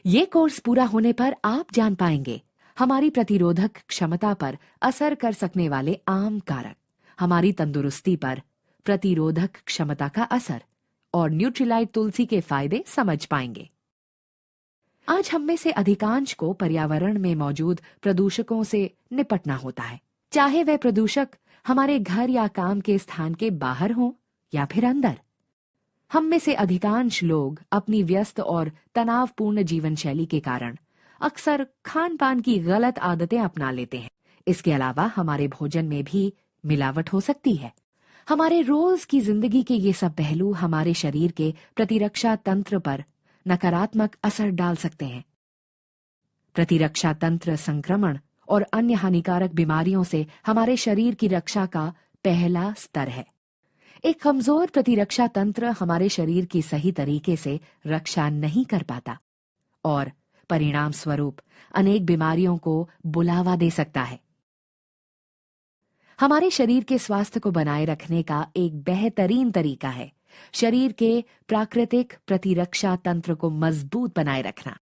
ये कोर्स पूरा होने पर आप जान पाएंगे हमारी प्रतिरोधक क्षमता पर असर कर सकने वाले आम कारक, हमारी तंदुरुस्ती पर प्रतिरोधक क्षमता का असर और न्यूट्रीलाइट तुलसी के फायदे समझ पाएंगे। आज हम में से अधिकांश को पर्यावरण में मौजूद प्रदूषकों से निपटना होता है, चाहे वह प्रदूषक हमारे घर या काम के स्थान के बाहर हों या फिर अंदर। हम में से अधिकांश लोग अपनी व्यस्त और तनावपूर्ण जीवन शैली के कारण अक्सर खान पान की गलत आदतें अपना लेते हैं। इसके अलावा हमारे भोजन में भी मिलावट हो सकती है। हमारे रोज की जिंदगी के ये सब पहलू हमारे शरीर के प्रतिरक्षा तंत्र पर नकारात्मक असर डाल सकते हैं। प्रतिरक्षा तंत्र संक्रमण और अन्य हानिकारक बीमारियों से हमारे शरीर की रक्षा का पहला स्तर है। एक कमजोर प्रतिरक्षा तंत्र हमारे शरीर की सही तरीके से रक्षा नहीं कर पाता और परिणाम स्वरूप अनेक बीमारियों को बुलावा दे सकता है। हमारे शरीर के स्वास्थ्य को बनाए रखने का एक बेहतरीन तरीका है शरीर के प्राकृतिक प्रतिरक्षा तंत्र को मजबूत बनाए रखना।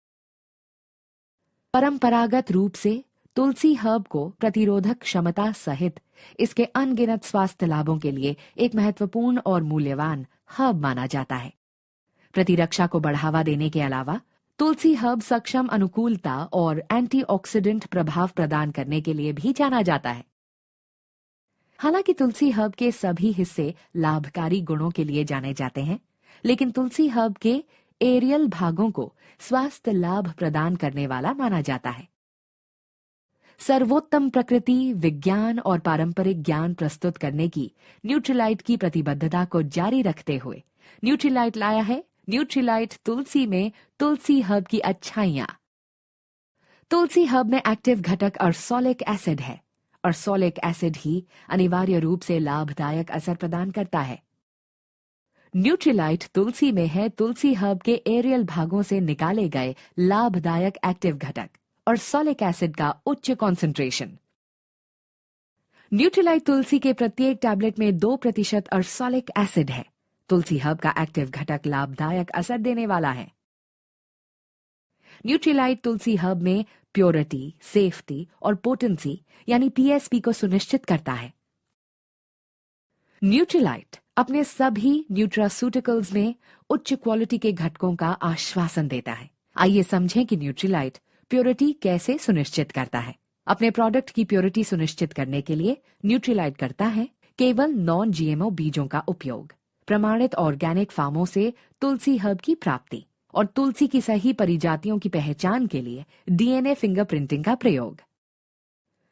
परंपरागत रूप से तुलसी हर्ब को प्रतिरोधक क्षमता सहित इसके अनगिनत स्वास्थ्य लाभों के लिए एक महत्वपूर्ण और मूल्यवान हर्ब माना जाता है। प्रतिरक्षा को बढ़ावा देने के अलावा तुलसी हर्ब सक्षम अनुकूलता और एंटीऑक्सीडेंट प्रभाव प्रदान करने के लिए भी जाना जाता है। हालांकि तुलसी हर्ब के सभी हिस्से लाभकारी गुणों के लिए जाने जाते हैं, लेकिन तुलसी हर्ब के एरियल भागों को स्वास्थ्य लाभ प्रदान करने वाला माना जाता है। सर्वोत्तम प्रकृति, विज्ञान और पारंपरिक ज्ञान प्रस्तुत करने की न्यूट्रीलाइट की प्रतिबद्धता को जारी रखते हुए न्यूट्रीलाइट लाया है न्यूट्रीलाइट तुलसी में तुलसी हर्ब की अच्छाइयां। तुलसी हर्ब में एक्टिव घटक अर्सोलिक एसिड है और सोलिक एसिड ही अनिवार्य रूप से लाभदायक असर प्रदान करता है। न्यूट्रीलाइट तुलसी में है तुलसी हर्ब के एरियल भागों से निकाले गए लाभदायक एक्टिव घटक और सोलिक एसिड का उच्च कॉन्सेंट्रेशन। न्यूट्रीलाइट तुलसी के प्रत्येक टैबलेट में 2% अर्सोलिक एसिड है। तुलसी हर्ब का एक्टिव घटक लाभदायक असर देने वाला है। न्यूट्रीलाइट तुलसी हर्ब में प्योरिटी, सेफ्टी और पोटेंसी यानी पीएसपी को सुनिश्चित करता है। न्यूट्रीलाइट अपने सभी न्यूट्रास्यूटिकल्स में उच्च क्वालिटी के घटकों का आश्वासन देता है। आइए समझें कि न्यूट्रीलाइट प्योरिटी कैसे सुनिश्चित करता है। अपने प्रोडक्ट की प्योरिटी सुनिश्चित करने के लिए न्यूट्रीलाइट करता है केवल नॉन जीएमओ बीजों का उपयोग, प्रमाणित ऑर्गेनिक फार्मों से तुलसी हर्ब की प्राप्ति और तुलसी की सही परिजातियों की पहचान के लिए डीएनए फिंगरप्रिंटिंग का प्रयोग।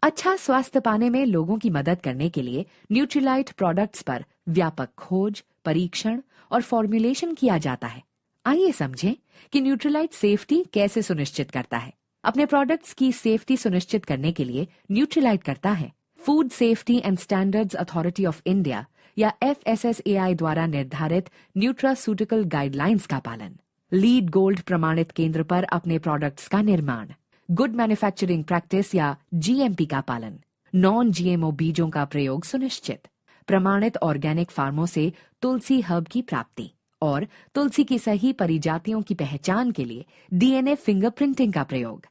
अच्छा स्वास्थ्य पाने में लोगों की मदद करने के लिए न्यूट्रीलाइट प्रोडक्ट्स पर व्यापक खोज, परीक्षण और फॉर्मुलेशन किया जाता है। आइए समझें कि न्यूट्रीलाइट सेफ्टी कैसे सुनिश्चित करता है। अपने प्रोडक्ट्स की सेफ्टी सुनिश्चित करने के लिए न्यूट्रीलाइट करता है food safety and standards authority of India या FSSAI द्वारा निर्धारित न्यूट्रास्यूटिकल गाइडलाइंस का पालन, लीड गोल्ड प्रमाणित केंद्र पर अपने प्रोडक्ट्स का निर्माण, गुड मैन्युफैक्चरिंग प्रैक्टिस या GMP का पालन, नॉन जीएमओ बीजों का प्रयोग सुनिश्चित, प्रमाणित ऑर्गेनिक फार्मों से तुलसी हर्ब की प्राप्ति और तुलसी की सही परिजातियों की पहचान के लिए डीएनए फिंगरप्रिंटिंग का प्रयोग।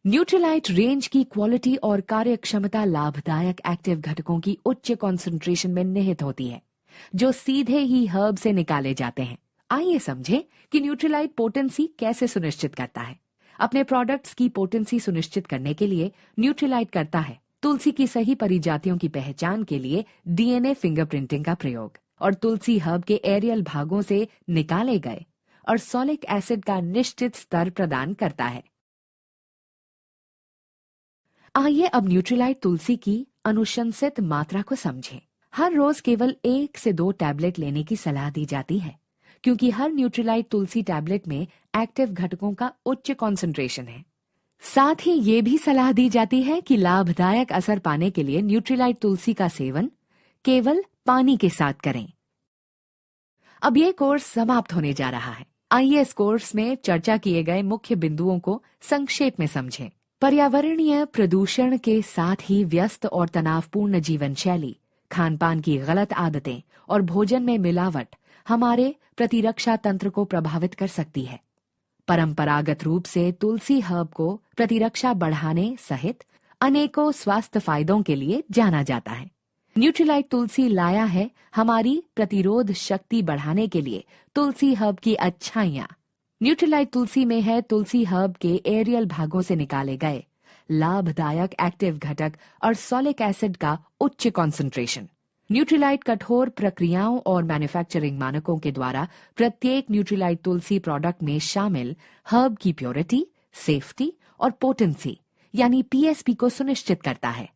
न्यूट्रीलाइट रेंज की क्वालिटी और कार्यक्षमता लाभदायक एक्टिव घटकों की उच्च कॉन्सेंट्रेशन में निहित होती है, जो सीधे ही हर्ब से निकाले जाते हैं। आइए समझें कि न्यूट्रीलाइट पोटेंसी कैसे सुनिश्चित करता है। अपने प्रोडक्ट्स की पोटेंसी सुनिश्चित करने के लिए न्यूट्रीलाइट करता है तुलसी की सही परिजातियों की पहचान के लिए डीएनए फिंगरप्रिंटिंग का प्रयोग और तुलसी हर्ब के एरियल भागों से निकाले गए और सोलिक एसिड का निश्चित स्तर प्रदान करता है। आइए अब न्यूट्रीलाइट तुलसी की अनुशंसित मात्रा को समझें। हर रोज केवल 1 से 2 टैबलेट लेने की सलाह दी जाती है, क्योंकि हर न्यूट्रीलाइट तुलसी टैबलेट में एक्टिव घटकों का उच्च कॉन्सेंट्रेशन है। साथ ही ये भी सलाह दी जाती है कि लाभदायक असर पाने के लिए न्यूट्रीलाइट तुलसी का सेवन केवल पानी के साथ करें। अब ये कोर्स समाप्त होने जा रहा है। आइए इस कोर्स में चर्चा किए गए मुख्य बिंदुओं को संक्षेप में समझें। पर्यावरणीय प्रदूषण के साथ ही व्यस्त और तनावपूर्ण जीवन शैली, खान पान की गलत आदतें और भोजन में मिलावट हमारे प्रतिरक्षा तंत्र को प्रभावित कर सकती है। परंपरागत रूप से तुलसी हर्ब को प्रतिरक्षा बढ़ाने सहित अनेकों स्वास्थ्य फायदों के लिए जाना जाता है। न्यूट्रीलाइट तुलसी लाया है हमारी प्रतिरोध शक्ति बढ़ाने के लिए तुलसी हर्ब की अच्छाइयां। न्यूट्रीलाइट तुलसी में है तुलसी हर्ब के एरियल भागों से निकाले गए लाभदायक एक्टिव घटक और सॉलिक एसिड का उच्च कॉन्सेंट्रेशन। न्यूट्रीलाइट कठोर प्रक्रियाओं और मैन्युफैक्चरिंग मानकों के द्वारा प्रत्येक न्यूट्रीलाइट तुलसी प्रोडक्ट में शामिल हर्ब की प्योरिटी, सेफ्टी और पोटेंसी यानी पीएसपी को सुनिश्चित करता है।